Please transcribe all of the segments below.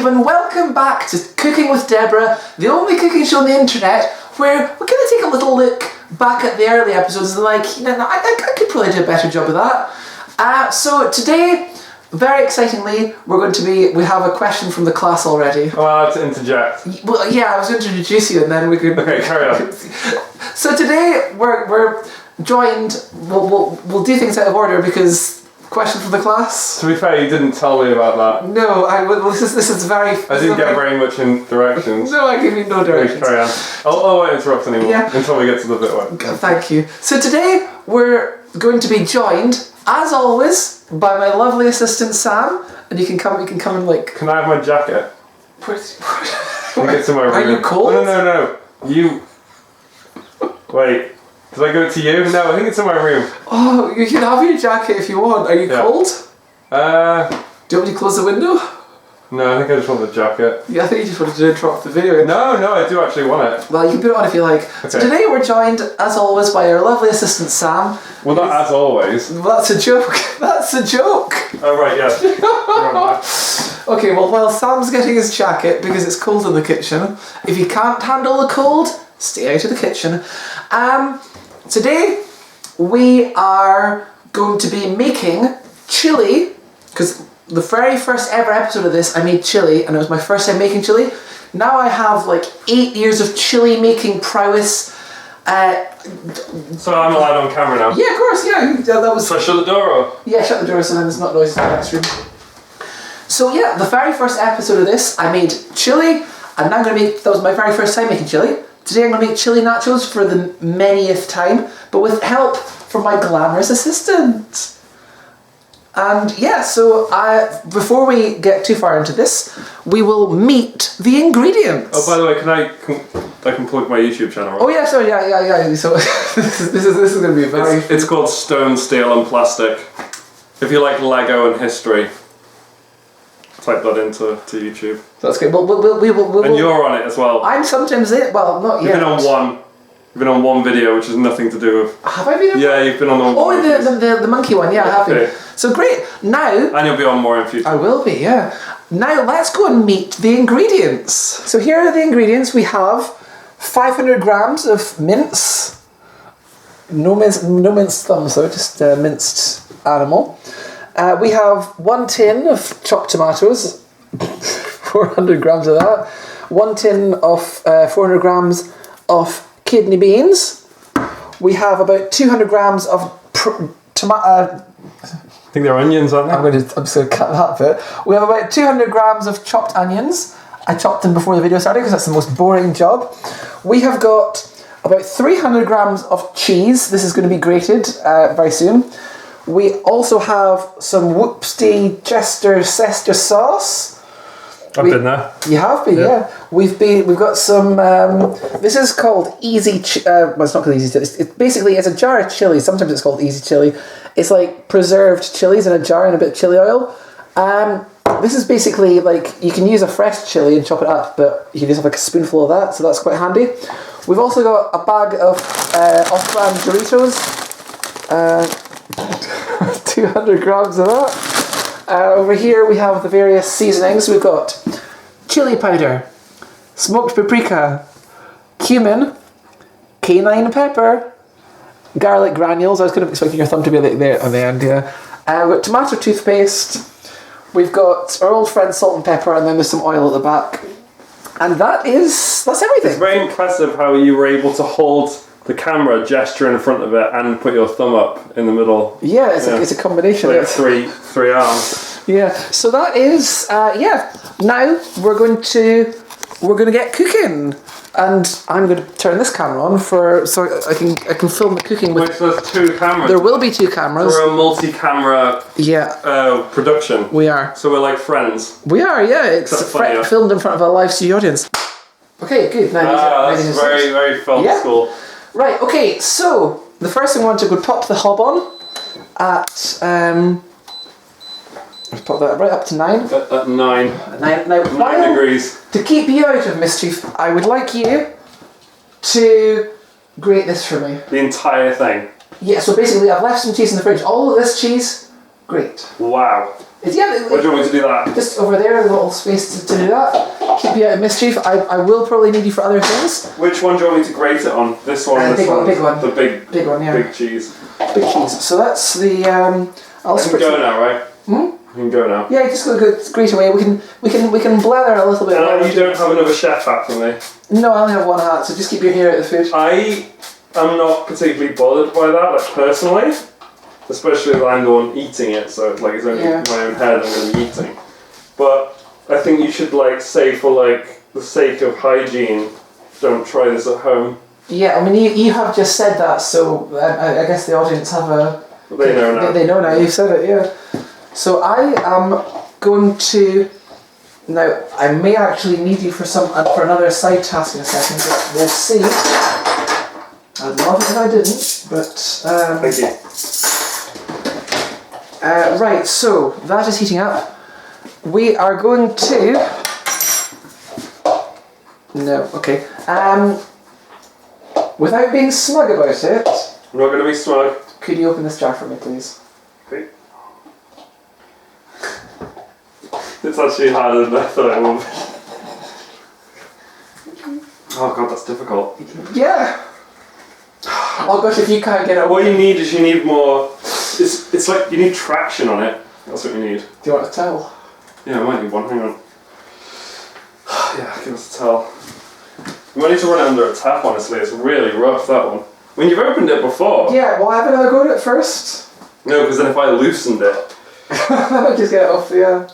YouTube and welcome back to Cooking with Deborah, the only cooking show on the internet where we're going to take a little look back at the early episodes and I could probably do a better job of that. So today, very excitingly, we have a question from the class already. Oh, I have to interject. Well, yeah, I was going to introduce you and then we could... Okay, carry on. So today we're joined, we'll do things out of order because... Question from the class? To be fair, you didn't tell me about that. No, this is very... I didn't get very much in directions. No, I gave you no directions. Carry on. I won't interrupt anymore until we get to the bit where... Thank you. So today we're going to be joined, as always, by my lovely assistant Sam, and you can come and like... Can I have my jacket? Can I get to my room? Are you cold? No. You... Wait. Did I give it to you? No, I think it's in my room. Oh, you can have your jacket if you want. Are you cold? Do you want me to close the window? No, I think I just want the jacket. Yeah, I think you just wanted to interrupt the video. No, I do actually want it. Well, you can put it on if you like. Okay. So today we're joined, as always, by our lovely assistant Sam. Well, not as always. Well, that's a joke. That's a joke. Oh, right, yes. Okay, well, while Sam's getting his jacket because it's cold in the kitchen, if you can't handle the cold, stay out of the kitchen. Today we are going to be making chili, because the very first ever episode of this I made chili and it was my first time making chili. Now I have like 8 years of chili making prowess. So I'm allowed on camera now? Yeah, of course, yeah. That was... So shut the door or? Yeah, shut the door so then there's not noises in the next room. So yeah, the very first episode of this I made chili, and now I'm going to make... That was my very first time making chili. Today I'm going to make chili nachos for the manyth time, but with help from my glamorous assistant. And yeah, so before we get too far into this, we will meet the ingredients. Oh, by the way, I can plug my YouTube channel, right? Oh yeah, sorry, yeah. So this is going to be very... It's called Stone, Steel and Plastic. If you like Lego and history, type that into YouTube. That's good. We'll and you're on it as well. I'm sometimes it. Well, not yet. You've been on one video, which has nothing to do with... Have I been on? Yeah, you've been on the one. Oh, the monkey one. Yeah, I have been. So great. Now... And you'll be on more in future. I will be, yeah. Now let's go and meet the ingredients. So here are the ingredients. We have 500 grams of mince. No minced thumbs though, just minced animal. We have 1 tin of chopped tomatoes, 400 grams of that. 1 tin of 400 grams of kidney beans. We have about 200 grams of tomato. I think they're onions, aren't they? I'm just going to cut that bit. We have about 200 grams of chopped onions. I chopped them before the video started because that's the most boring job. We have got about 300 grams of cheese. This is going to be grated very soon. We also have some Whoopsie Chester sauce. I've been there. You have been, yeah. We've got some. This is called Easy. Well, it's not called Easy Chili. It basically is a jar of chili. Sometimes it's called Easy Chili. It's like preserved chilies in a jar and a bit of chili oil. This is basically like you can use a fresh chili and chop it up, but you can just have like a spoonful of that, so that's quite handy. We've also got a bag of off-brand Doritos. 200 grams of that. Over here we have the various seasonings. We've got chili powder, smoked paprika, cumin, cayenne pepper, garlic granules. I was kind of expecting your thumb to be like there on the end, yeah. We've got tomato toothpaste. We've got our old friend salt and pepper, and then there's some oil at the back. And that's everything. It's very impressive how you were able to hold the camera, gesture in front of it, and put your thumb up in the middle. Yeah, it's a combination. Like three arms. Yeah. So that is Now we're going to get cooking, and I'm going to turn this camera on so I can film the cooking with. Which there's 2 cameras. There will be 2 cameras. We're a multi-camera. Production. We are. So we're like friends. We are. Yeah. It's filmed in front of a live studio audience. Okay. Good. Now that's very very film school. Right, okay, so the first thing I want to go pop the hob on at let's pop that right up to 9. At 9. At 9. Now, 9 degrees. To keep you out of mischief, I would like you to grate this for me. The entire thing. Yeah, so basically I've left some cheese in the fridge. All of this cheese Great. Wow. Yeah, Where do you want me to do that? just over there, a little space to do that. Keep you out of mischief. I will probably need you for other things. Which one do you want me to grate it on? This one, this big one? one, big one. The big one, yeah. Big cheese. Big cheese. So that's the. I'll I can go now, right? You can go now. Yeah, just go grate away. We can blather a little bit. You don't have another chef hat for me? No, I only have one hat, so just keep your hair out of the food. I am not particularly bothered by that, like personally. Especially if I'm the one eating it, so like it's only my own head I'm going to be eating. But I think you should say for the sake of hygiene, don't try this at home. Yeah, I mean you have just said that, so I guess the audience have a. They know now. They know now. You've said it, yeah. So I am going to. Now I may actually need you for another side task in a second, but we'll see. I'd love it if I didn't, but. Thank you. Right, so that is heating up. We are going to. No, okay. Without being smug about it. I'm not going to be smug. Could you open this jar for me, please? Okay. It's actually harder than I thought it would be. Oh god, that's difficult. Yeah. Oh gosh, if you can't get it. What you need is more. It's like you need traction on it. That's what you need. Do you want a towel? Yeah, I might need one. Hang on. Yeah, give us a towel. You might need to run it under a tap. Honestly, it's really rough, that one. I mean, you've opened it before. Yeah. Well, have another go at it first. No, because then if I loosened it, just get it off. Yeah.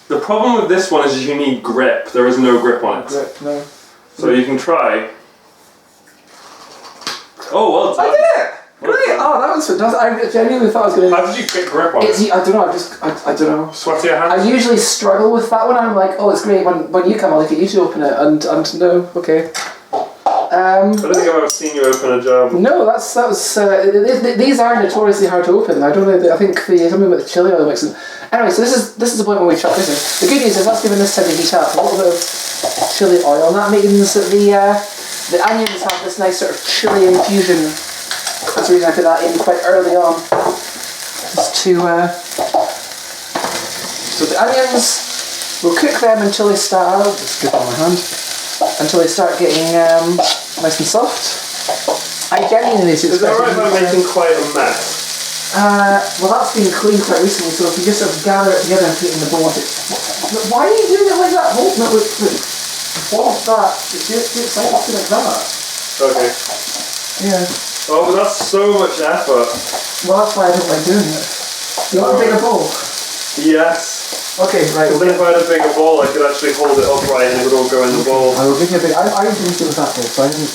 The problem with this one is you need grip. There is no grip on it. Grip, no. So you can try. Oh, well done. I did it! Great! Oh, that was fantastic. I genuinely thought I was going to... How did you get grip on it? I don't know, I don't know. Sweaty your hands? I usually struggle with that one. I'm like, oh, it's great. When you come, I'll look at you to open it. And no, okay. I don't think I've ever seen you open a jar. No, that was... these are notoriously hard to open. I don't know, I think something with the chili oil mixing. Anyway, so this is the point when we chop this in. The good news is that's given this time to heat up. A little bit of chili oil, and that means that the onions have this nice sort of chili infusion. That's the reason I put that in quite early on. Just to... So the onions, we'll cook them until they start... Oh, just get on my hand. Until they start getting nice and soft. I genuinely... Is that right about making quite a mess? Well, that's been cleaned quite recently, so if you just sort of gather it together and put it in the bowl... Why are you doing it like that? Hold, no, wait. What's that? Do it like that. Okay. Yeah. Oh, but that's so much effort. Well, that's why I don't like doing it. You want a bigger bowl? Yes. Okay, right. Because then if I had a bigger bowl, I could actually hold it upright and it would all go in the bowl. I will give you a big... I didn't do with that bowl, so I didn't...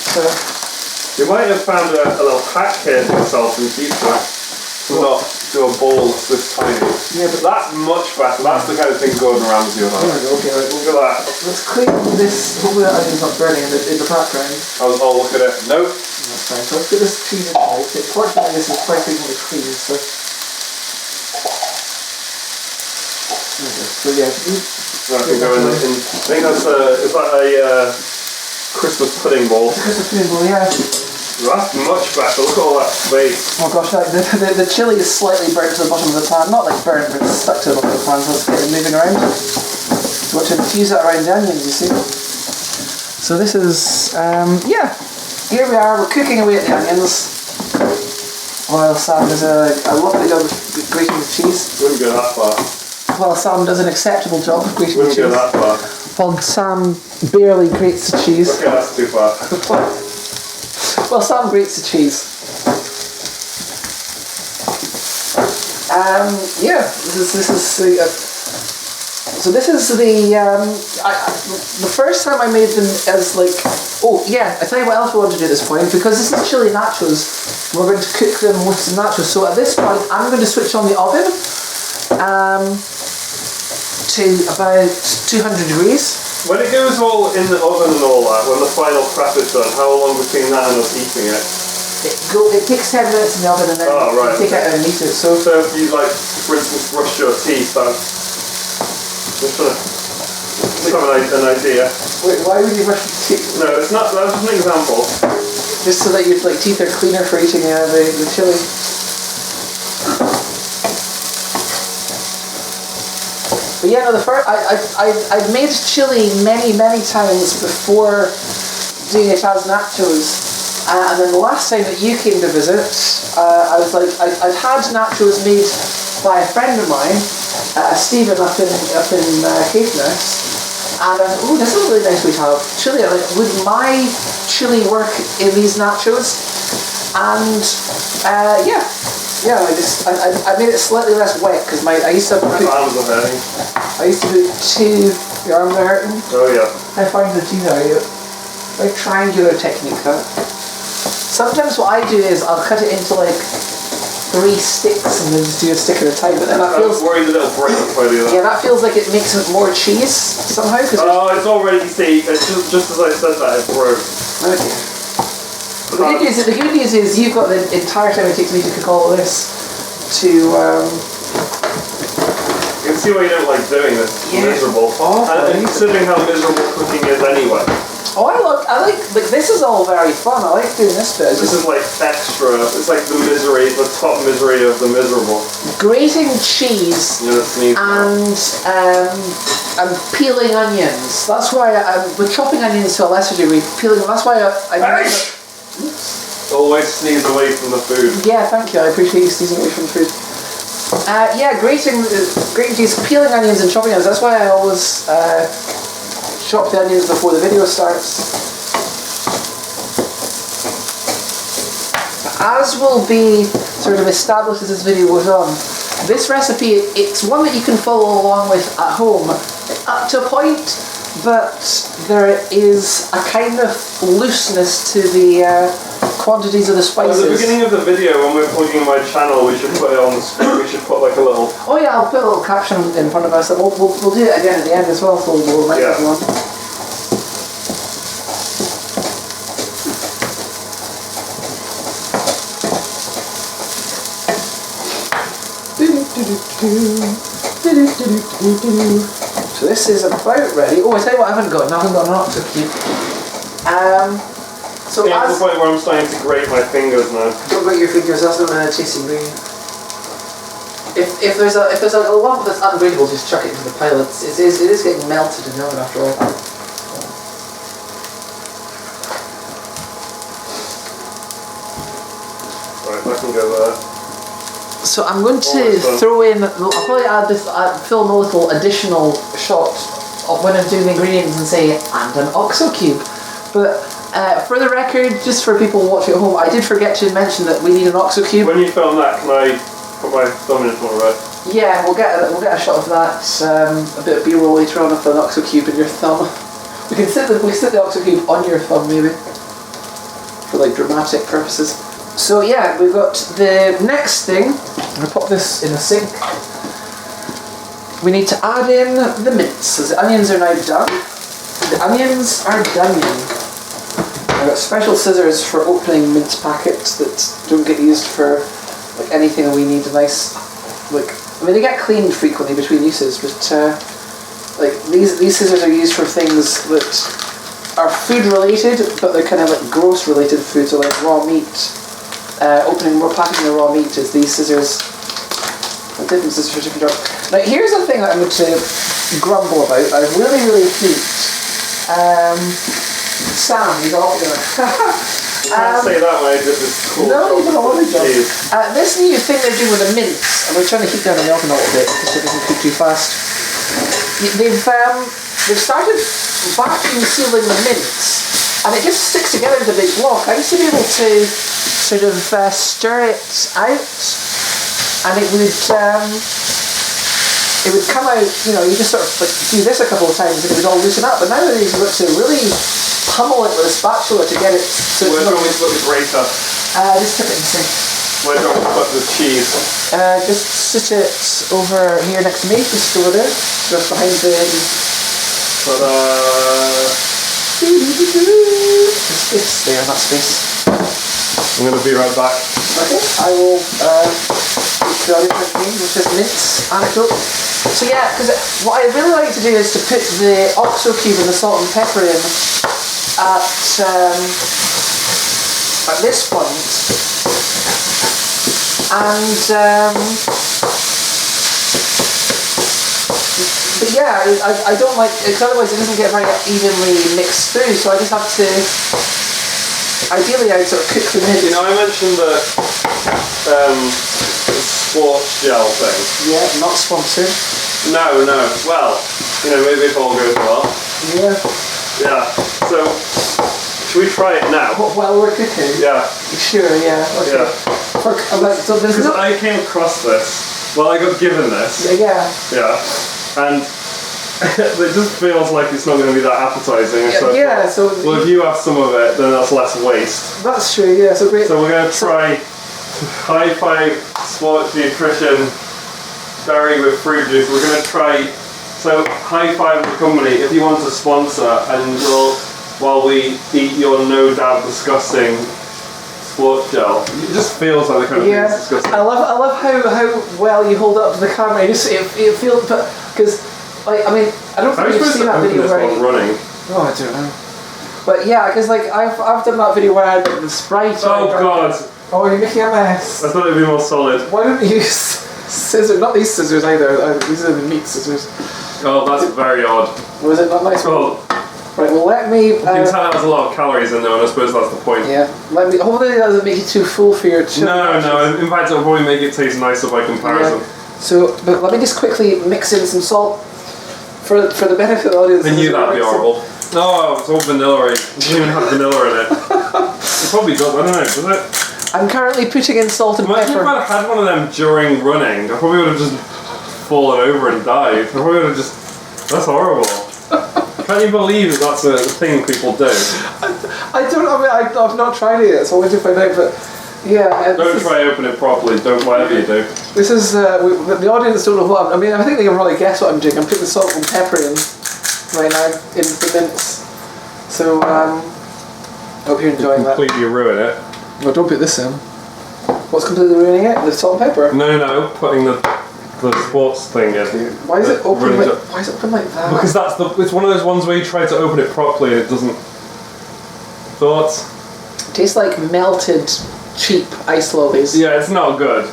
You might have found a little hack here for yourself in the future. To not do a bowl that's this tiny. Yeah, but that's much better. That's the kind of thing Gordon Ramsay would have. Okay, right. Look at that. Let's clean this. Hopefully that onion's not burning in the background. I'll look at it. Nope. That's fine. So let's get this cheese in place. Fortunately, this is quite reasonably clean, so... Okay, so yeah, I can go in. I think that's is that a Christmas pudding bowl? It's a Christmas pudding bowl, yeah. That's much better. Look at all that space. Oh gosh, the chili is slightly burnt to the bottom of the pan. Not like burnt, but it's stuck to the bottom of the pan, so let's get it moving around. So want to infuse that around the onions, you see. So this is, yeah. Here we are, we're cooking away at the onions. While Sam does a lovely job of grating the cheese. Wouldn't go that far. While Sam does an acceptable job of grating the cheese. Wouldn't go that far. While Sam barely grates the cheese. Okay, that's too far. Well, Sam grates the cheese. Yeah, this is so this is the first time I made them as like, oh yeah, I tell you what else we want to do at this point, because this is chili nachos, we're going to cook them with some nachos. So at this point I'm going to switch on the oven to about 200 degrees. When it goes all in the oven and all that, when the final prep is done, how long between that and us eating it? It takes 10 minutes in the oven and then you take it out and eat it. So if you, like, for instance, brush your teeth, just have an idea. Wait, why would you brush your teeth? No, it's not, that's just an example. Just so that your teeth are cleaner for eating the chili. But yeah, no, the first I've made chili many times before doing it as nachos, and then the last time that you came to visit, I was like, I'd had nachos made by a friend of mine, Stephen up in Caithness. And I thought, oh, this is a really nice way to have chili. I'm like, would my chili work in these nachos? And yeah, I made it slightly less wet because I used to put. My arms are hurting. I used to put two. Your arms are hurting. Oh yeah. I find the two are you. Very triangular technique, that. Sometimes what I do is I'll cut it into like 3 sticks and then just do a stick at a time, but then that feels... I was worried that it'll break if I do that. Yeah, that feels like it makes it more cheese somehow. Oh, it's already, see, it's just as I said that, it broke. Okay. The good news is you've got the entire time it takes me to cook all of this to... You can see why you don't like doing this. It's miserable. And considering how miserable cooking is anyway. Oh, I like this is all very fun. I like doing this bit. This is like extra. It's like the misery, the top misery of the miserable. Grating cheese and peeling onions. That's why with chopping onions to a lesser degree, peeling. That's why I always sneeze away from the food. Yeah, thank you. I appreciate you sneezing away from the food. Yeah, grating cheese, peeling onions and chopping onions. That's why I always chop the onions before the video starts. As will be sort of established as this video goes on, this recipe, it's one that you can follow along with at home up to a point, but there is a kind of looseness to the quantities of the spices. At the beginning of the video, when we're plugging my channel, we should put it on the screen. We should put like a little... Oh yeah, I'll put a little caption in front of us. We'll do it again at the end as well, so we'll remind everyone. So this is about ready. Oh, I tell you what I haven't got. I haven't got an octo cube. So yeah, to the point where I'm starting to grate my fingers now. Don't grate your fingers. That's not a tasty ingredient. If there's a lump that's unbreakable, just chuck it into the pile. It is getting melted in the oven after all. Right, that can go there. So I'm going to throw in. I'll probably film a little additional shot of when I'm doing the ingredients and say and an OXO cube, but. For the record, just for people watching at home, I did forget to mention that we need an OXO cube. When you film that, can I put my thumb in front of it? Yeah, we'll get a shot of that. A bit of B-roll later on of an OXO cube in your thumb. We can sit the OXO cube on your thumb maybe, for like dramatic purposes. So yeah, we've got the next thing. I'm gonna pop this in the sink. We need to add in the mince. So the onions are now done. The onions are done. I've got special scissors for opening mince packets that don't get used for like anything we need a nice, like, I mean they get cleaned frequently between uses, but like these scissors are used for things that are food related, but they're kind of like gross related food, so like raw meat. Packing the raw meat is these scissors. Different scissors for different jobs. Now here's the thing that I'm going to grumble about. I really hate. Sam, he's all doing it. Can't say that when I did this cool no, you've done a lovely job. This new thing they're doing with the mince, and we're trying to heat down the oven a little bit just so it doesn't cook too fast. They've started vacuum sealing the mince, and it just sticks together into a big block. I used to be able to sort of stir it out, and it would come out, you know, you just sort of like do this a couple of times and it would all loosen up, but nowadays you've got to really pummel it with a spatula to get it to... Where do you want me to put the grater? Just tip it in the sink. Where do you want me to put the cheese? Just sit it over here next to me, just over there, just behind the... It's there, that space. I'm going to be right back. Okay, I will the other thing, which is mince anecdote. So yeah, because what I really like to do is to put the OXO cube and the salt and pepper in at this point, and yeah, I don't like, because otherwise it doesn't get very evenly mixed through, so I just have to, ideally I'd sort of cook the mince. You know, I mentioned the sports gel thing. Yeah, not sponsored. No. Well, you know, maybe if all goes well. Yeah. Yeah. So, should we try it now? While we're cooking? Yeah. Sure, yeah. Okay. Yeah. So there's Because I came across this. Well, I got given this. Yeah. Yeah. And it just feels like it's not going to be that appetizing. So well, if you have some of it, then that's less waste. That's true, yeah. So great. So we're going to try High Five Sports Nutrition Berry with fruit juice. We're going to try. So High Five the company, if you want to sponsor, and while we eat your no doubt disgusting sports gel, it just feels like the kind of thing that's disgusting. I love how well you hold it up to the camera. It feels, because like I mean I don't think you've seen that video where running. Oh, I don't know. But yeah, because like I've done that video where I had like, the Sprite. Oh God! Oh, you're making a mess. I thought it'd be more solid. Why don't you use scissors? Not these scissors either. These are the meat scissors. Oh, that's very odd. Was it not nice? Well, right. Well, let me. you can tell it has a lot of calories in there, and I suppose that's the point. Yeah. Let me. Hopefully, that doesn't make it too full for your chili. No. In fact, it'll probably make it taste nicer by comparison. Yeah. So, but let me just quickly mix in some salt for the benefit of the audience. I knew that'd be horrible. No, it's all vanilla-y. It doesn't even have vanilla in it. It probably does. I don't know. Does it? I'm currently putting in salt and Imagine pepper. if I'd had one of them during running. I probably would have just fallen over and died. I probably would have just. That's horrible. Can't you believe that that's a thing people do? I don't know. I mean, I've not tried it yet, so I want to find out. But yeah, don't try open it properly. Don't whatever you do. This is the audience don't know what. I mean, I think they can probably guess what I'm doing. I'm putting salt and pepper in right now in the mince. So hope you're enjoying that. Completely ruin it. No, don't put this in. What's completely ruining it? The salt and pepper. No, putting the sports thing in. Why is it open? Why is it open like that? Because it's one of those ones where you try to open it properly and it doesn't. Thoughts? It tastes like melted, cheap ice lollies. Yeah, it's not good.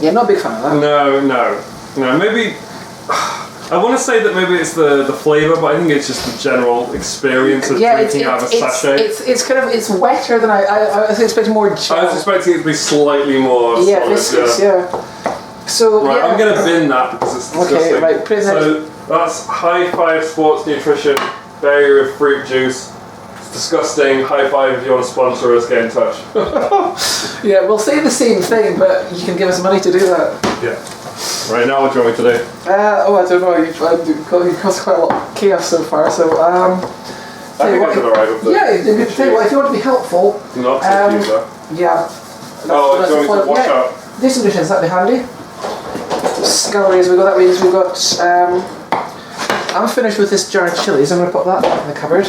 Yeah, not a big fan of that. No. Maybe. I want to say that maybe it's the flavour, but I think it's just the general experience of drinking out of a sachet. It's wetter than I was expecting more gel. I was expecting it to be slightly more solid, viscous, yeah. So right, I'm going to bin that because it's disgusting. Okay, right, put it so that's High Five Sports Nutrition Berry with fruit juice. It's disgusting. High Five if you want to sponsor us, get in touch. Yeah, we'll say the same thing, but you can give us money to do that. Yeah. Right now, what do you want me to do? I don't know. You've caused quite a lot of chaos so far. So I think I did alright with it. Yeah, you could say, well, if you want to be helpful. Not to use that. Yeah. Oh, do you want me to wash up? Do some dishes, that'd be handy. Sculleries, we've got that. We've got. I'm finished with this jar of chilies. I'm going to put that back in the cupboard.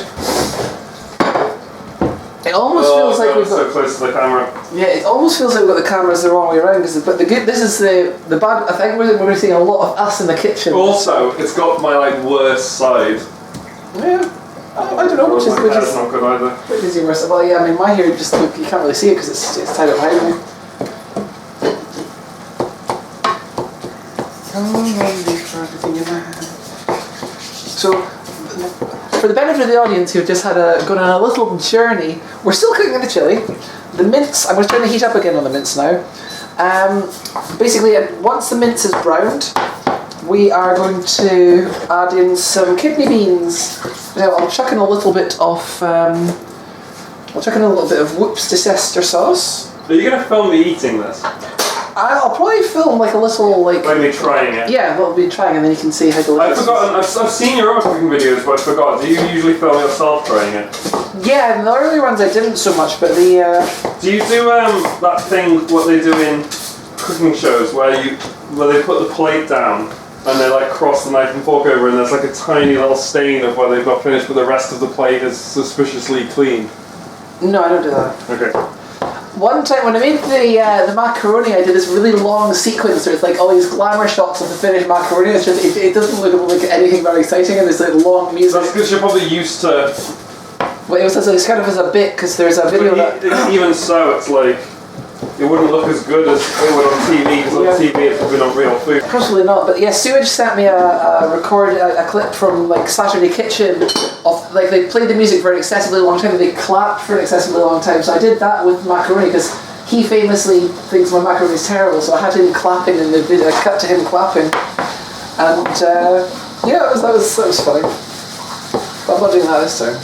It almost feels like we've got so close to the camera. Yeah, it almost feels like we've got the cameras the wrong way around. But this is the bad. I think we're going to see a lot of us in the kitchen. Also, it's got my worst side. Yeah, I don't know which is not good either. Which is your worst? Well, yeah, I mean my hair you can't really see it because it's tied up behind me. So, for the benefit of the audience who've just gone on a little journey, we're still cooking the chili. The mince, I'm going to turn the heat up again on the mince now. Basically, once the mince is browned, we are going to add in some kidney beans. Now, I'll chuck in a little bit of whoops de Chester sauce. Are you going to film me eating this? I'll probably film like a little Like me trying it? Yeah, we'll be trying and then you can see how delicious. I've seen your other cooking videos, but I forgot. Do you usually film yourself trying it? Yeah, in the early ones I didn't so much, but the... Do you do that thing, what they do in cooking shows, where they put the plate down and they cross the knife and fork over and there's a tiny little stain of where they've not finished but the rest of the plate is suspiciously clean? No, I don't do that. Okay. One time when I made the macaroni, I did this really long sequence where it's all these glamour shots of the finished macaroni. It's just it doesn't look like anything very exciting, and there's long music. That's because you're probably used to. Well, it's kind of as a bit because there's a video even so, it's it wouldn't look as good as it would on TV, because on TV it's probably not real food. Possibly not, but yeah, Sewage sent me a clip from like Saturday Kitchen of like they played the music for an excessively long time and they clapped for an excessively long time. So I did that with macaroni because he famously thinks my macaroni is terrible, so I had him clapping in the video. I cut to him clapping, and that was funny. But I'm not doing that this time.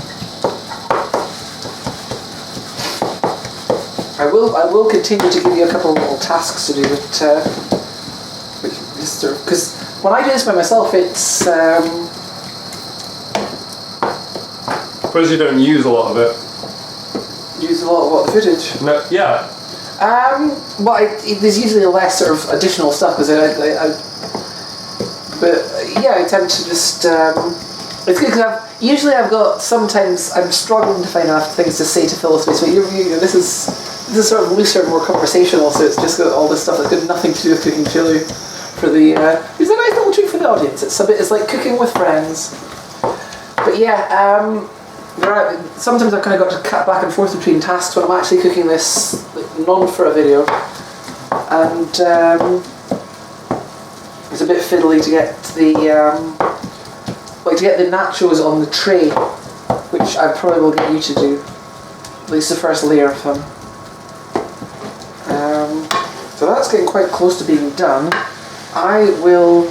I will continue to give you a couple of little tasks to do, because when I do this by myself, it's. I suppose you don't use a lot of it. Use a lot of what, the footage? No, yeah. There's usually less sort of additional stuff because I tend to just. It's good because sometimes I'm struggling to find enough things to say to fill the space. But this is sort of looser and more conversational, so it's just got all this stuff that's got nothing to do with cooking chili. For the it's a nice little treat for the audience. It's like cooking with friends. But yeah, sometimes I've kind of got to cut back and forth between tasks when I'm actually cooking this non for a video, and it's a bit fiddly to get the nachos on the tray, which I probably will get you to do, at least the first layer of them. So that's getting quite close to being done. I will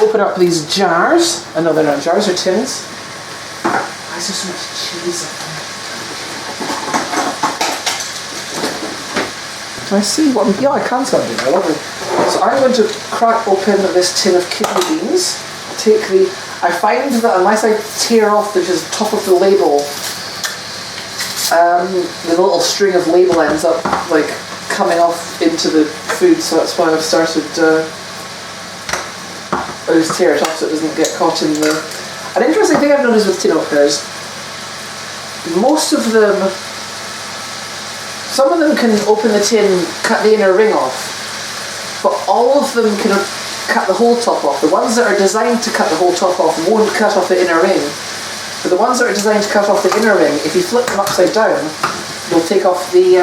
open up these jars. No, they're not jars, they're tins. Why is there so much cheese up there? Can I see what? Yeah, I can see what I'm doing. Lovely. So I'm going to crack open this tin of kidney beans. I find that unless I tear off the just top of the label, the little string of label ends up like coming off into the food. So that's why I've started. I just tear it off so it doesn't get caught in the. An interesting thing I've noticed with tin openers, most of them, some of them can open the tin, cut the inner ring off, but all of them can cut the whole top off. The ones that are designed to cut the whole top off won't cut off the inner ring, but the ones that are designed to cut off the inner ring, if you flip them upside down, they'll take off the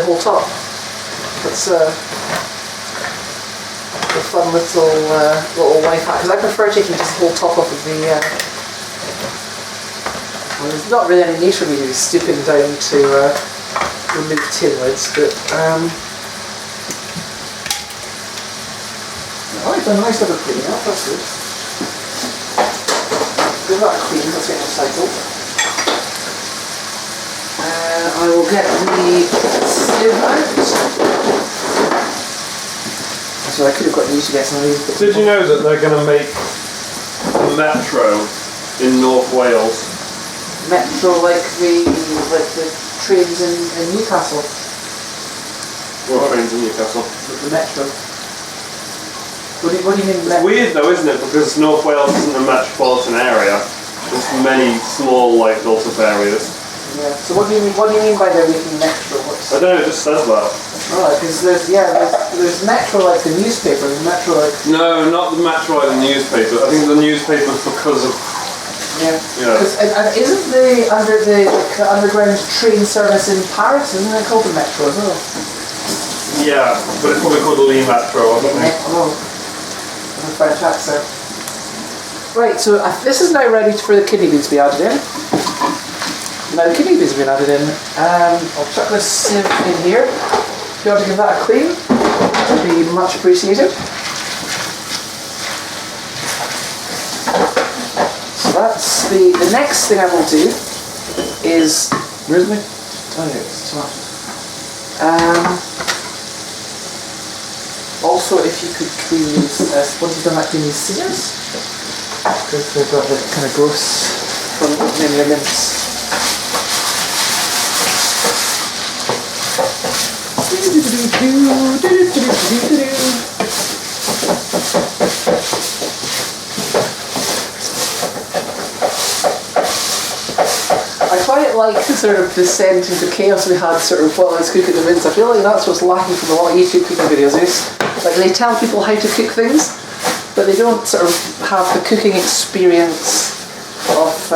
whole top. That's a fun little life hack, because I prefer taking just the whole top off of the. Well, there's not really any need for me to be stooping down to remove tin lids, but I've done a nice little cleaning up. That's good. Give that a clean. That's getting recycled. I will get the sieve out. So I could have got used to get some of these. Did you know that they're going to make a metro in North Wales? Metro, like the trains in Newcastle. What trains in Newcastle? The metro. What do you mean? It's weird though, isn't it? Because North Wales isn't a metropolitan area. There's many small, like, built-up areas. Yeah. So what do you mean by they're making metro? I don't know. It just says that. Oh, because there's metro like the newspaper, and metro like. No, not the metro like the newspaper. I think the newspaper's because of. Yeah. And isn't the underground train service in Paris? Isn't it called the metro as well? Yeah, but it's probably called the Lee Metro or something. Oh, I'm French accent. Right, so this is now ready for the kidney beans to be added in. Now the kidney beans have been added in. I'll chuck this sieve in here. If you want to give that a clean, that would be much appreciated. So that's the next thing I will do is, where's my, oh yeah, it's tomatoes. Also, if you could clean these, once you've done that, clean these scissors, because they've got the kind of gross from the mince. I quite like the sort of descent into chaos we had sort of while I was cooking the mince. I feel like that's what's lacking from a lot of YouTube cooking videos. Like they tell people how to cook things, but they don't sort of have the cooking experience of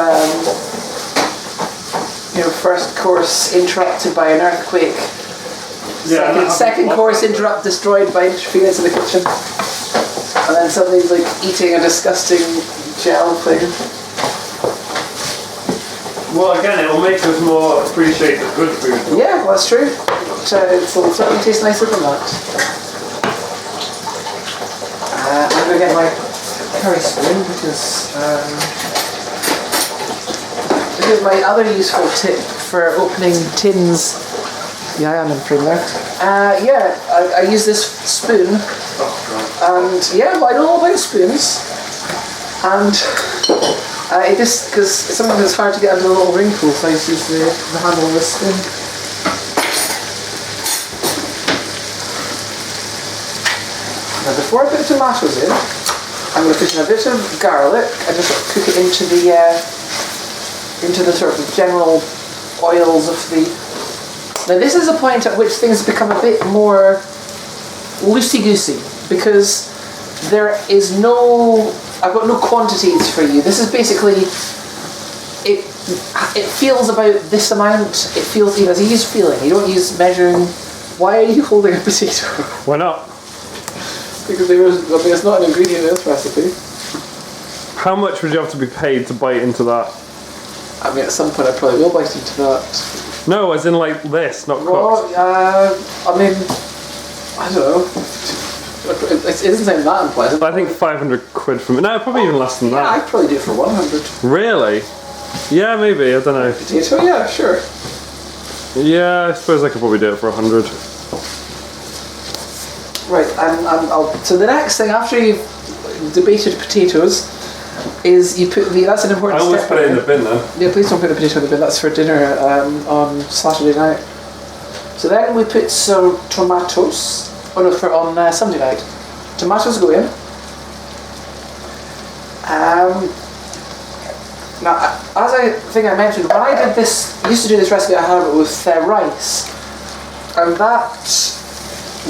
first course interrupted by an earthquake. Yeah, second course destroyed by interference in the kitchen. And then suddenly he's like eating a disgusting gel thing. Well, again, it'll make us more appreciate the good food. Yeah, well, that's true. It'll certainly taste nicer than that. I'm going to get my curry spoon because this is my other useful tip for opening tins. Yeah, I am in frame there. I use this spoon. And well, I know all about spoons. And it just, because sometimes it's hard to get under the little wrinkle, so I just use the handle of the spoon. Now before I put the tomatoes in, I'm going to put in a bit of garlic and just cook it into the sort of general oils of the... Now this is a point at which things become a bit more loosey-goosey, because there is I've got no quantities for you. This is basically, it feels about this amount. It feels, as you use feeling, you don't use measuring. Why are you holding a potato? Why not? Because it's not an ingredient in this recipe. How much would you have to be paid to bite into that? I mean, at some point I probably will bite into that. No, as in like this, not well, cooked. I mean, I don't know. It doesn't sound that unpleasant. I think 500 quid from it. No, probably even less than that. Yeah, I'd probably do it for 100. Really? Yeah, maybe. I don't know. Potato? Yeah, sure. Yeah, I suppose I could probably do it for 100. Right, so the next thing after you've debated potatoes is you put that's an important step. I always put it in the bin then. Yeah, please don't put a potato in the bin. That's for dinner on Saturday night. So then we put some tomatoes. On Sunday night. Tomatoes go in. Now, as I think I mentioned, when I used to do this recipe, I had it with rice. And that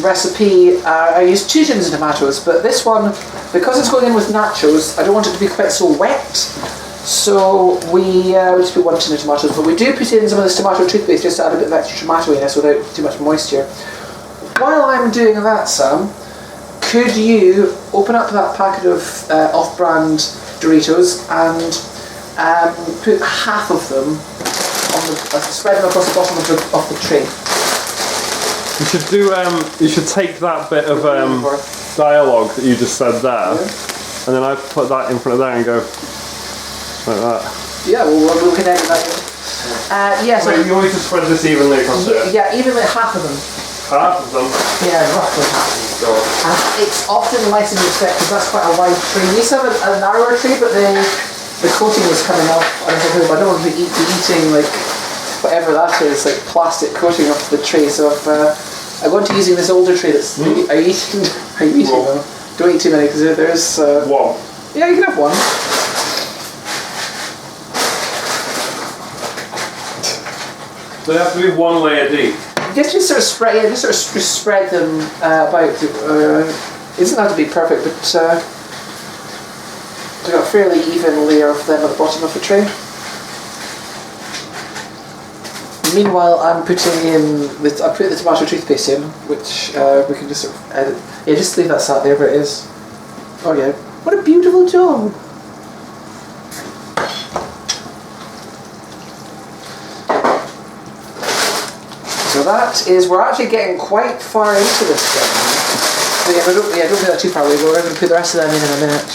recipe, I used 2 tins of tomatoes, but this one, because it's going in with nachos, I don't want it to be quite so wet. So we just put 1 tin of tomatoes, but we do put in some of this tomato toothpaste just to add a bit of extra tomatoiness without too much moisture. While I'm doing that, Sam, could you open up that packet of off-brand Doritos and put half of them spread them across the bottom of the tray? You should do. You should take that bit of dialogue that you just said there, and then I put that in front of there and go like that. Yeah, well, we can edit that in. So you want me to spread this evenly across there? Yeah, evenly half of them. Half of them? Yeah, roughly half. And it's often less than you expect because that's quite a wide tray. We used to have a narrower tray, but the coating was coming off. And I was like, I don't want to be eating like whatever that is, like plastic coating off the tray. So I went to using this older tray that's... Are you eating them? Don't eat too many because there's... One. Yeah, you can have one. They have to be 1 layer deep. Just sort of spread them about. It doesn't have to be perfect, but we've got a fairly even layer of them at the bottom of the tray. Meanwhile, I'm putting in I put the tomato toothpaste in, which we can just sort of edit. Yeah, just leave that sat there where it is. Oh yeah, what a beautiful job! So that is, we're actually getting quite far into this thing. So don't put that too far away, but we're going to put the rest of them in a minute.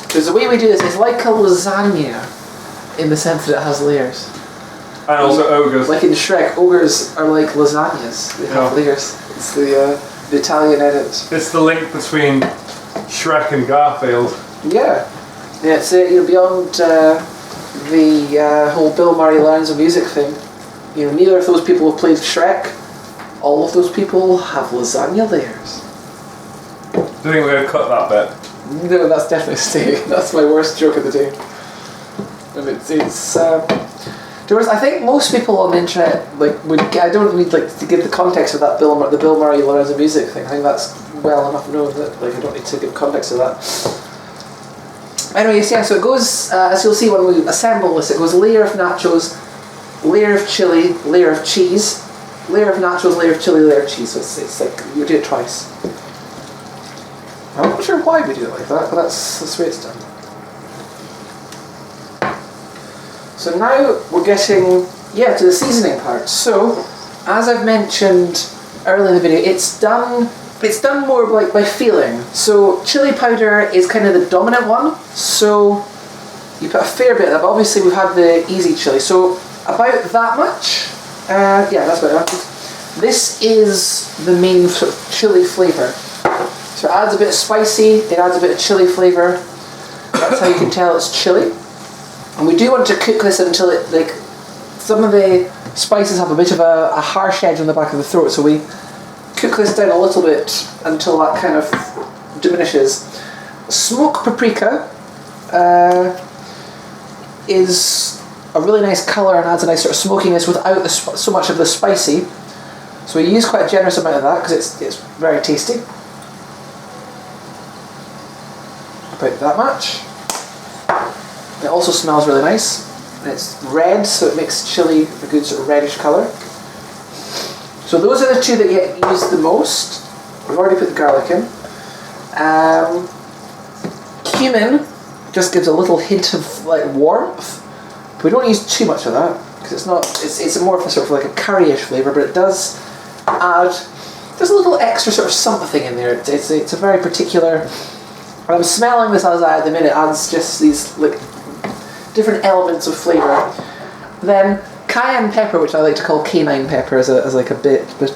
Because the way we do this is like a lasagna in the sense that it has layers. And also ogres. Like in Shrek, ogres are like lasagnas. They have layers. It's the Italian edit. It's the link between Shrek and Garfield. Yeah. Yeah, it's beyond the whole Bill Murray Learns a Music thing. Neither of those people have played Shrek. All of those people have lasagna layers. Do you think we're going to cut that bit? No, that's definitely staying. That's my worst joke of the day. And I think most people on the internet I don't need to give the context of that the Bill Murray Learns a Music thing. I think that's well enough known that I don't need to give context to that. Anyways, yeah, so it goes, as you'll see when we assemble this, it goes layer of nachos, layer of chili, layer of cheese, layer of nachos, layer of chili, layer of cheese. So it's like, you do it twice. I'm not sure why we do it like that, but that's the way it's done. So now we're getting, to the seasoning part. So, as I've mentioned earlier in the video, it's done more like by feeling. So chili powder is kind of the dominant one. So you put a fair bit of that, but obviously we've had the easy chili. So about that much. That's about that. This is the main sort of chili flavour. So it adds a bit of spicy, it adds a bit of chili flavour. That's how you can tell it's chili. And we do want to cook this until it, like, some of the spices have a bit of a harsh edge on the back of the throat, so we cook this down a little bit until that kind of diminishes. Smoked paprika is a really nice colour and adds a nice sort of smokiness without so much of the spicy. So we use quite a generous amount of that because it's very tasty. About that much. It also smells really nice. And it's red, so it makes chili a good sort of reddish colour. So those are the two that get used the most. We've already put the garlic in. Cumin just gives a little hint of like warmth. But we don't use too much of that because it's more of a sort of like a curry-ish flavour, but it does add, there's a little extra sort of something in there. It's a very particular, and I'm smelling this as at the minute, adds just these like different elements of flavour. Then cayenne pepper, which I like to call canine pepper as like a bit, but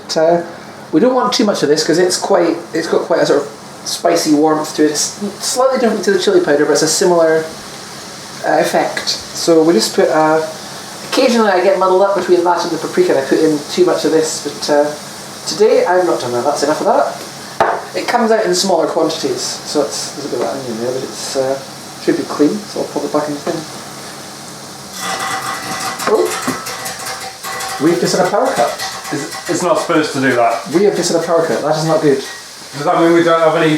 we don't want too much of this because it's got quite a sort of spicy warmth to it. It's slightly different to the chili powder, but it's a similar effect. So we just put, occasionally I get muddled up between that and the paprika and I put in too much of this, but today I've not done that. That's enough of that. It comes out in smaller quantities, so there's a bit of that onion there, but it's should be clean, so I'll pop it back in the thing. Oh, we've just had a power cut. It's not supposed to do that. We have just had a power cut. That is not good. Does that mean we don't have any?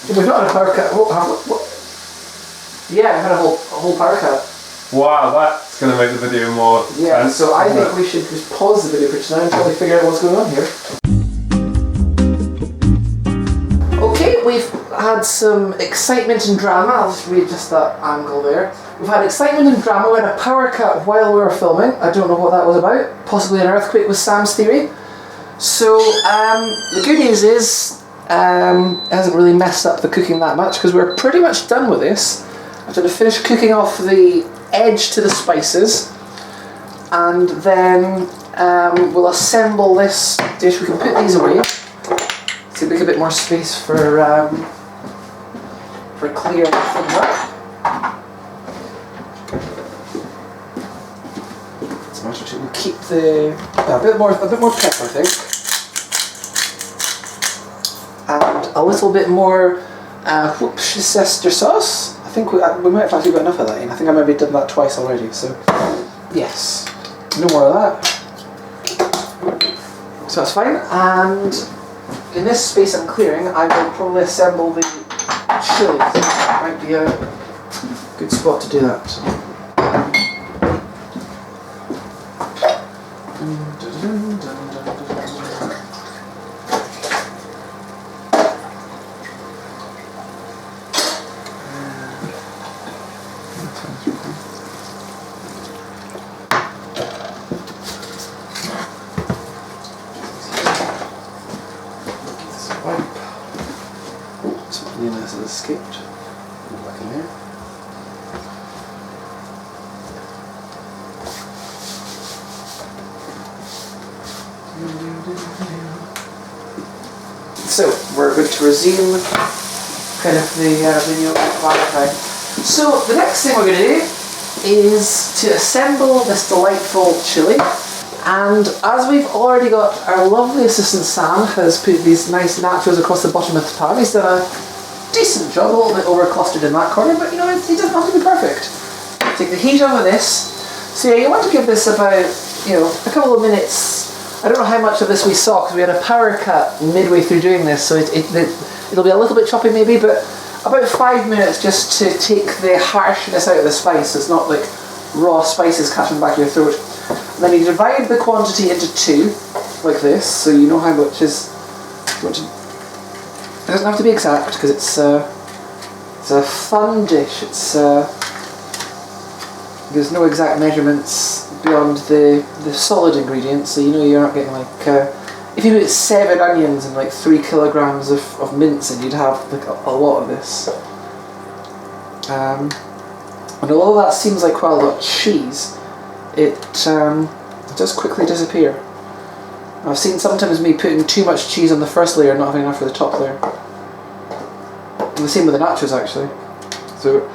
We've not had a power cut. What? Yeah, we've had a whole power cut. Wow, that's going to make the video more. Yeah, tense. so I think we should just pause the video for tonight until we figure out what's going on here. Okay, we've had some excitement and drama. I'll just read just that angle there. We've had excitement and drama. We had a power cut while we were filming. I don't know what that was about. Possibly an earthquake was Sam's theory. So, the good news is, it hasn't really messed up the cooking that much because we're pretty much done with this. I'm going to finish cooking off the edge to the spices and then we'll assemble this dish. We can put these away to make a bit more space for clearing things up. We'll keep a bit more pepper, I think, and a little bit more Worcestershire sauce. I think we might have actually got enough of that in. I think I maybe done that twice already. So yes, no more of that. So that's fine. And in this space I'm clearing, I will probably assemble the chili. That might be a good spot to do that. Something has escaped. Back in there. So we're going to resume kind of the video time. So the next thing we're going to do is to assemble this delightful chili. And as we've already got, our lovely assistant Sam has put these nice nachos across the bottom of the pan. He's done a decent job, a little bit over clustered in that corner, but you know, he doesn't have to be perfect. Take the heat off of this. So yeah, you want to give this about, you know, a couple of minutes. I don't know how much of this we saw because we had a power cut midway through doing this, so it'll be a little bit choppy maybe, but about 5 minutes just to take the harshness out of the spice. It's not like raw spices catching back your throat. And then you divide the quantity into 2, like this, so you know how much is. It doesn't have to be exact because it's a fun dish. There's no exact measurements beyond the solid ingredients, so you know you're not getting like. If you put 7 onions and like 3 kilograms of mince, and you'd have like a lot of this. And although that seems like quite a lot of cheese, it does quickly disappear. I've seen sometimes me putting too much cheese on the first layer and not having enough for the top layer. And the same with the nachos actually. So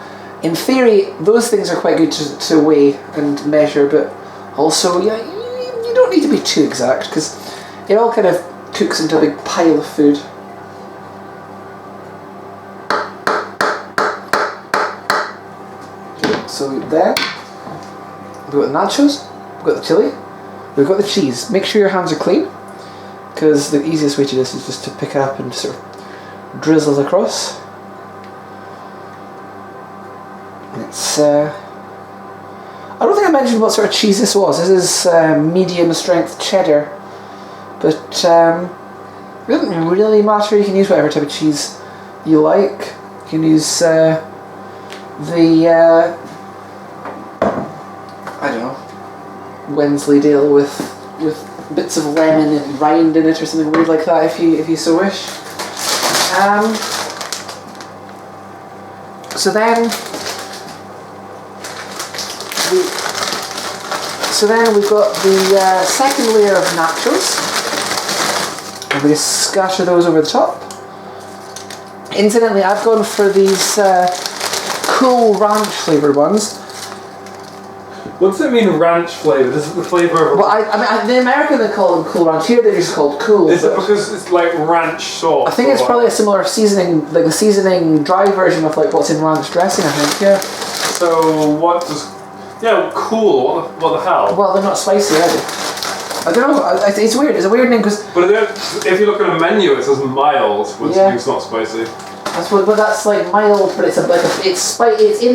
in theory, those things are quite good to weigh and measure, but also you don't need to be too exact because it all kind of cooks into a big pile of food. Okay, so there, we've got the nachos, we've got the chili, we've got the cheese. Make sure your hands are clean, because the easiest way to do this is just to pick it up and sort of drizzle it across. It's I don't think I mentioned what sort of cheese this was. This is medium strength cheddar. But it doesn't really matter, you can use whatever type of cheese you like. You can use I don't know, Wensleydale with bits of lemon and rind in it or something weird like that if you so wish. So then we've got the second layer of nachos. And we just scatter those over the top. Incidentally, I've gone for these cool ranch flavoured ones. What's it mean, ranch flavoured? Is it the flavour of... Well, I mean, in America they call them Cool Ranch. Here they're just called Cool. Is it because it's like ranch sauce? I think it's probably a similar seasoning, like the seasoning dry version of like what's in ranch dressing, I think, yeah. So what does... Yeah, cool. What the hell? Well, they're not spicy, are they? I don't know. It's weird. It's a weird name because. But if you look at a menu, it says mild, which means not spicy. But that's like mild, but it's in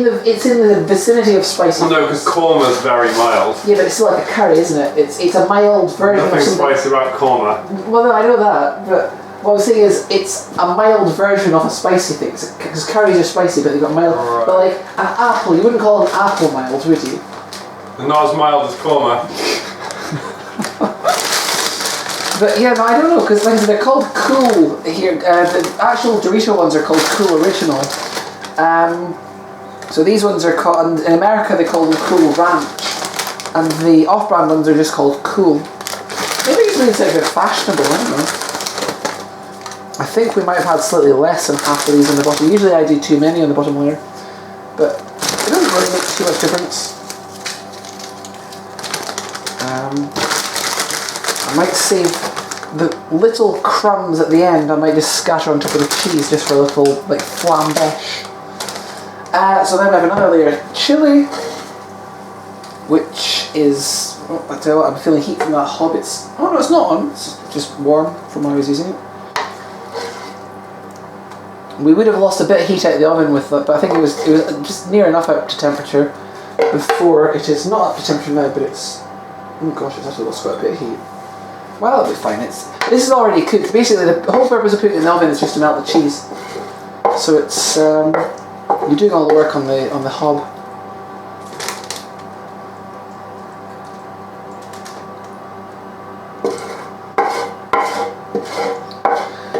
the vicinity of spicy. Well, no, because korma is very mild. Yeah, but it's still like a curry, isn't it? It's a mild version. Nothing of something. spicy about korma. Well, no, I know that, but what I'm saying is it's a mild version of a spicy thing. Because curries are spicy, but they've got mild. Right. But like an apple, you wouldn't call an apple mild, would you? They're not as mild as korma. But yeah, no, I don't know, because like I said, they're called Cool here. The actual Dorito ones are called Cool Original. So these ones are called, in America they call them Cool Ranch. And the off-brand ones are just called Cool. Maybe it's means like they're fashionable, I don't know. I think we might have had slightly less than half of these on the bottom. Usually I do too many on the bottom layer. But it doesn't really make too much difference. I might save the little crumbs at the end. I might just scatter on top of the cheese just for a little like flambeche. So then we have another layer of chili, which is, I tell you what, I'm feeling heat from that hob. It's not on. It's just warm from when I was using it. We would have lost a bit of heat out of the oven with that, but I think it was just near enough up to temperature before. It is not up to temperature now, but it's. Oh gosh, it's actually lost quite a bit of heat. Well, it'll be fine. This is already cooked. Basically, the whole purpose of putting it in the oven is just to melt the cheese. So it's you're doing all the work on the hob.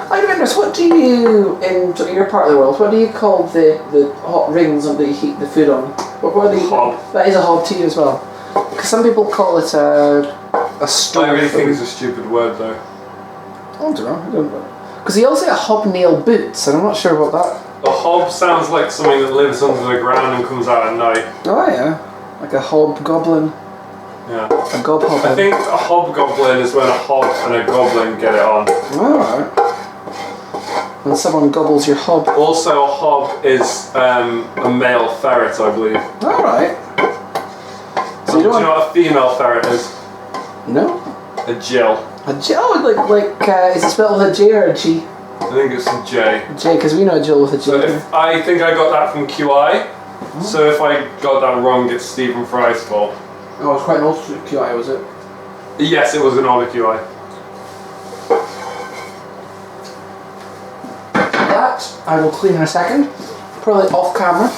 I remember. What do you in your part of the world? What do you call the hot rings that you heat the food on? What are they? Hob. That is a hob to you as well. Because some people call it a stove. I really think it's a stupid word though. I don't know. Because he also had hobnail boots, and I'm not sure about that. A hob sounds like something that lives under the ground and comes out at night. Oh yeah, like a hobgoblin. Yeah. A gobhoblin. I think a hobgoblin is when a hob and a goblin get it on. Alright. When someone gobbles your hob. Also, a hob is a male ferret, I believe. Alright. So do you know what a female ferret is? No. A Jill. A Jill? Oh, like is it spelled with a J or a G? I think it's a J. J, because we know Jill with a J. So I think I got that from QI. So if I got that wrong, it's Stephen Fry's fault. Oh, it's quite an old QI, was it? Yes, it was an older QI. That I will clean in a second, probably off camera.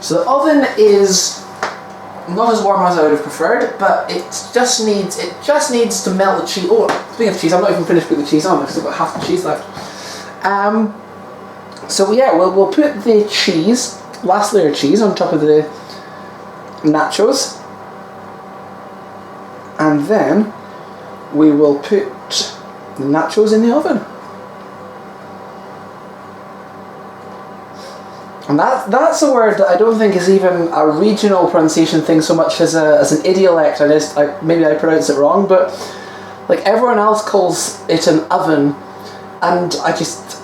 So the oven is not as warm as I would have preferred, but it just needs to melt the cheese. Oh, speaking of cheese, I'm not even finished putting the cheese on because I've got half the cheese left. So yeah, we'll put the cheese, last layer of cheese on top of the nachos, and then we will put the nachos in the oven. And that's a word that I don't think is even a regional pronunciation thing so much as an idiolect. Maybe I pronounce it wrong, but like everyone else calls it an oven, and I just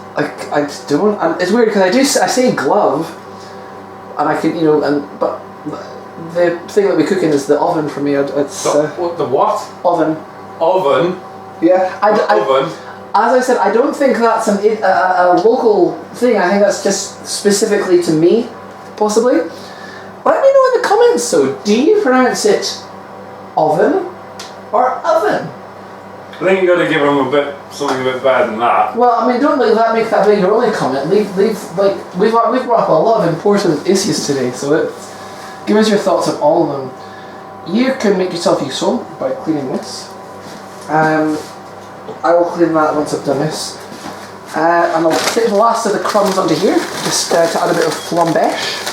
don't. And it's weird because I say glove, and I can but the thing that we cook in is the oven for me. It's the what? Oven. Oven. Yeah. Oven. As I said, I don't think that's a local thing. I think that's just specifically to me, possibly. Let me know in the comments. So, do you pronounce it oven or oven? I think you got to give them something a bit better than that. Well, I mean, don't make that be your only comment. Leave we've brought up a lot of important issues today. So give us your thoughts on all of them. You can make yourself useful by cleaning this. I will clean that once I've done this. And I'll take the last of the crumbs onto here, just to add a bit of flambeche.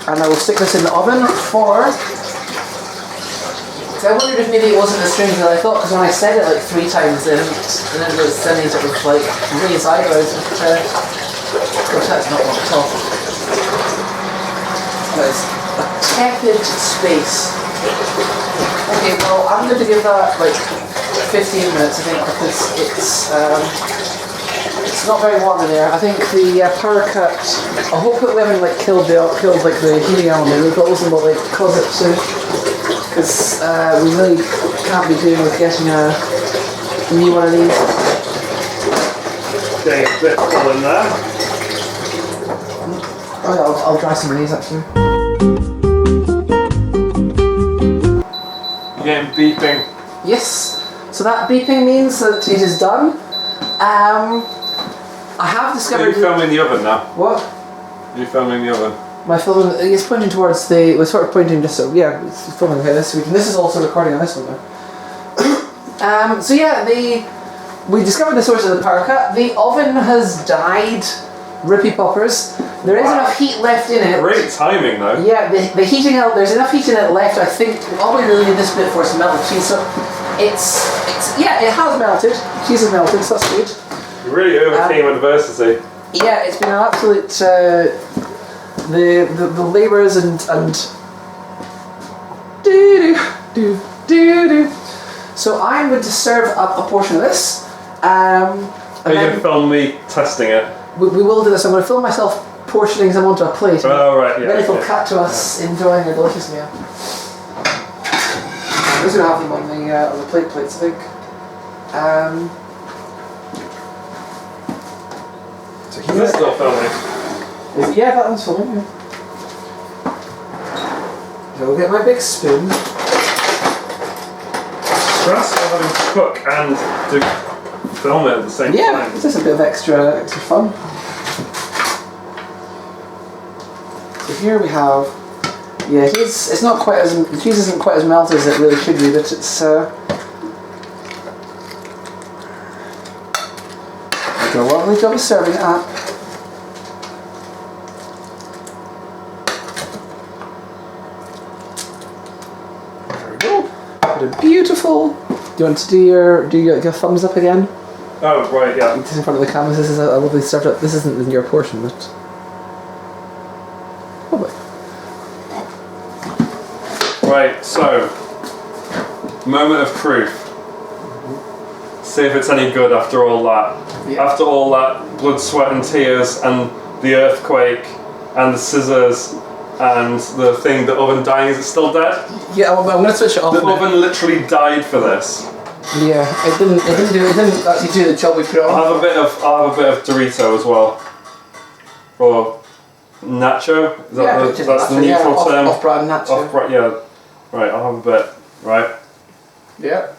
And I will stick this in the oven for... I wondered if maybe it wasn't as strange as I thought, because when I said it like 3 times then it was sending sort of like raised eyebrows, but of course that's not what at all. That is a tepid space. Okay, well I'm going to give that like 15 minutes I think, because it's not very warm in there. I think the power cut, I hope that we haven't like killed like the heating element, but also not like cause it to, because we really can't be doing with getting a new one of these. Getting a bit full in there. Oh yeah, I'll dry some of these actually. You're getting beeping. Yes. So that beeping means that it is done. I have discovered... Are you filming the oven now? What? Are you filming the oven? My film is pointing towards the... We're sort of pointing just so... Yeah, it's filming here this week. And this is also recording on this one now. So yeah, we discovered the source of the power cut. The oven has died. Rippy poppers. There is enough heat left in it. Great timing though. Yeah, the heating out... There's enough heat in it left, I think. All we really need this bit for is to melt the cheese. So yeah, it has melted. Cheese has melted, so that's good. You really overcame adversity. Yeah, it's been an absolute the labours and do. So I'm going to serve up a portion of this. Are you going to film me testing it? We will do this. I'm going to film myself portioning some onto a plate. Oh right, yeah. Then it'll cut to us enjoying a delicious meal. I'm just going to have them on the plates, I think. So Is this still filming? Yeah, that one's filming. Yeah. So I'll get my big spoon. Stressful having to cook and to film it at the same time. Yeah, it's just a bit of extra fun. So here we have. Yeah, it's not quite as, the cheese isn't quite as melted as it really should be, but it's do a lovely job of serving it up. There we go. What a beautiful. Do you want to do your thumbs up again? Oh right, yeah. Just in front of the camera. This is a lovely served up. This isn't in your portion, but lovely. Right, so moment of truth. See if it's any good after all that. Yeah. After all that blood, sweat and tears and the earthquake and the scissors and the thing, the oven dying, is it still dead? Yeah, I'm going to switch it off The now. oven literally died for this. Yeah, it didn't actually do the job we put on. I'll have a bit of Dorito as well. Or nacho. Is that that's the neutral term? Off-brand nacho. Off-brand, yeah. Right, I'll have a bit. Right. Yeah.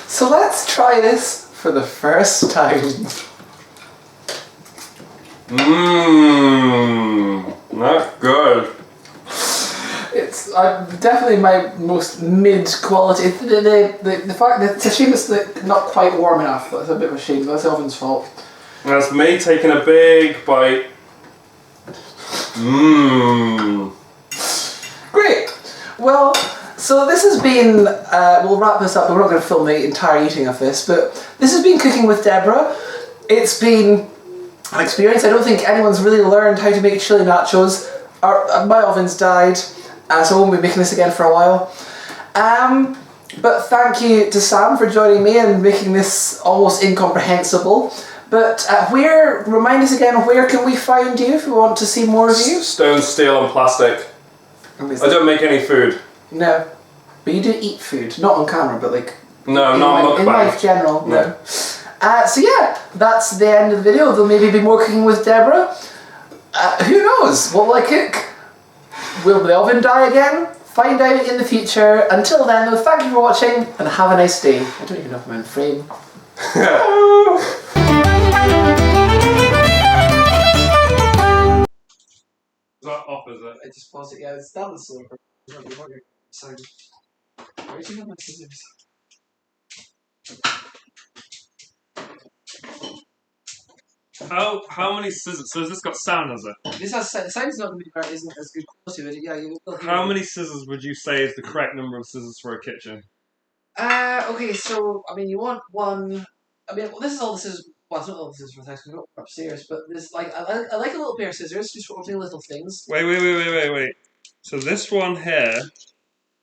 So let's try this for the first time. Not good. It's definitely my most mid-quality. The fact that it's a shame it's not quite warm enough. That's a bit of a shame. That's the oven's fault. That's me taking a big bite. Great. Well, so this has been. We'll wrap this up. We're not going to film the entire eating of this, but this has been Cooking with Deborah. It's been an experience. I don't think anyone's really learned how to make chili nachos. My oven's died, so I won't be making this again for a while. But thank you to Sam for joining me and making this almost incomprehensible. But remind us again, where can we find you if we want to see more of you? Stone, steel and plastic. I don't make any food. No. But you do eat food. Not on camera, but like... No, not mukbang. In life general, no. So yeah, that's the end of the video. There'll maybe be more Cooking with Deborah. Who knows? What will I cook? Will the oven die again? Find out in the future. Until then, though, thank you for watching and have a nice day. I don't even know if I'm in frame. Is that off, is it? I just paused it. Yeah, it's down the slope. Sound. Where do you have my scissors? How many scissors? So has this got sound, has it? This has sound's not going to be very, isn't as good quality, but yeah, you will hear. How many scissors would you say is the correct number of scissors for a kitchen? Okay, so I mean, you want one. I mean, well, this is all the scissors. Well, it's not all the scissors for the house. We've got upstairs, but this I like a little pair of scissors just for opening little things. Wait. So this one here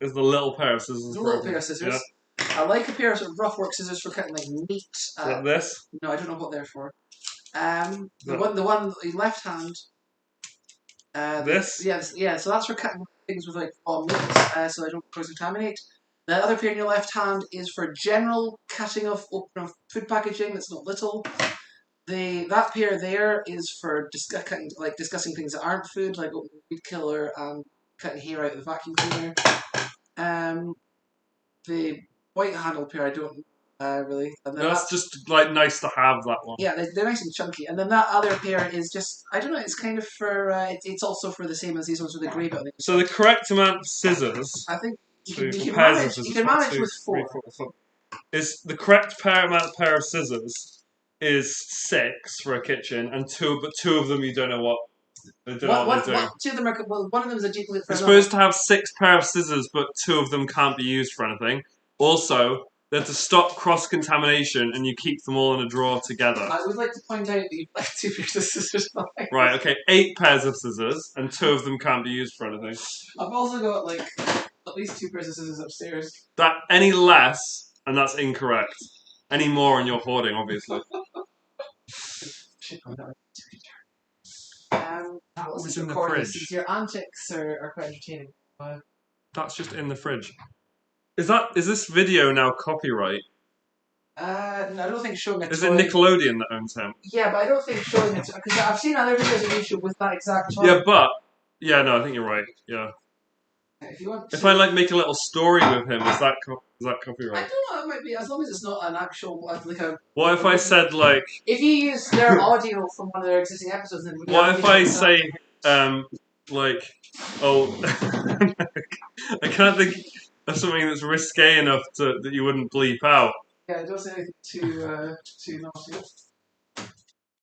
is the little pair of scissors. The little pair of scissors. Yeah. I like a pair of sort of rough work scissors for cutting like meat. Like this? No, I don't know what they're for. The one left hand. This? Yeah. So that's for cutting things with like raw meat, so I don't cross contaminate. The other pair in your left hand is for general cutting of food packaging that's not little. That pair there is for discussing things that aren't food, like weed killer and cutting hair out of the vacuum cleaner. The white handle pair I don't really. And that's just like nice to have, that one. Yeah, they're nice and chunky. And then that other pair is just, I don't know, it's kind of for, it's also for the same as these ones with the grey bit. So the correct amount of scissors... I think you can manage with 4. Is the correct amount of pair of scissors is 6 for a kitchen, and two of them you don't know what they're doing. Two of them are, well, one of them is a duplicate for You're supposed to have 6 pair of scissors, but 2 of them can't be used for anything. Also, they're to stop cross-contamination, and you keep them all in a drawer together. I would like to point out that you've left 2 pairs of scissors behind. Right, okay, 8 pairs of scissors, and 2 of them can't be used for anything. I've also got, like, at least 2 pairs of scissors upstairs. That any less, and that's incorrect. Any more, and you're hoarding, obviously. That was in the fridge. Your antics are quite entertaining. That's just in the fridge. Is this video now copyright? No, I don't think showing it. Is it Nickelodeon that owns him? Yeah, but I don't think showing it, because I've seen other videos of YouTube with that exact toy. Yeah, no, I think you're right. Yeah. If I like make a little story with him, is that copyright? I don't know. It might be, as long as it's not an actual like a. What if I said like? If you use their audio from one of their existing episodes, then. What if I say like, oh, I can't think of something that's risque enough that you wouldn't bleep out. Yeah, don't say anything too naughty.